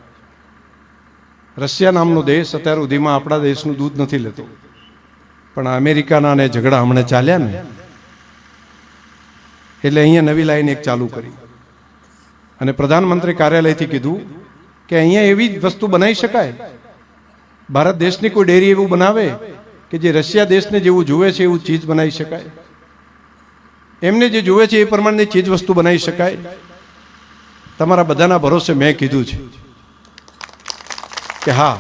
[SPEAKER 2] રશિયા નામનો દેશ અત્યાર સુધીમાં આપણા દેશનું દૂધ નથી લેતો, પણ અમેરિકાના ને ઝઘડા હમણાં ચાલ્યા ને એટલે અહીંયા નવી લાઈન એક ચાલુ કરી અને પ્રધાનમંત્રી કાર્યાલયથી કીધું કે અહીંયા એવી જ વસ્તુ બનાવી શકાય, ભારત દેશની કોઈ ડેરી એવું બનાવે કે જે રશિયા દેશને જેવું જુએ છે એવું ચીજ બનાવી શકાય, એમને જે જુએ છે એ પ્રમાણની ચીજ વસ્તુ બનાવી શકાય. તમારા બધાના ભરોસે મેં કીધું છે કે હા,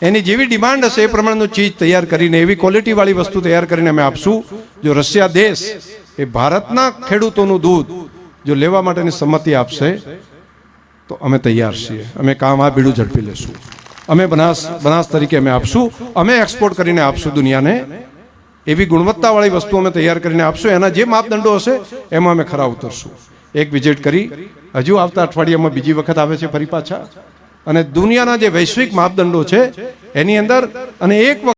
[SPEAKER 2] એની જેવી ડિમાન્ડ હશે એ પ્રમાણેનું ચીજ તૈયાર કરીને એવી ક્વોલિટીવાળી વસ્તુ તૈયાર કરીને અમે આપશું. જો રશિયા દેશ એ ભારતના ખેડૂતોનું દૂધ જો લેવા માટેની સંમતિ આપશે તો અમે તૈયાર છીએ. અમે કામ આ બીડું ઝડપી લેશું. અમે બનાસ તરીકે અમે આપશું. અમે એક્સપોર્ટ કરીને આપશું દુનિયાને. એવી ગુણવત્તાવાળી વસ્તુ અમે તૈયાર કરીને આપશું. એના જે માપદંડો હશે એમાં અમે ખરા ઉતરશું. એક વિઝિટ કરી હજુ આવતા અઠવાડિયામાં બીજી વખત આવે છે ફરી પાછા. અને દુનિયાના જે વૈશ્વિક માપદંડો છે એની અંદર અને એક વખત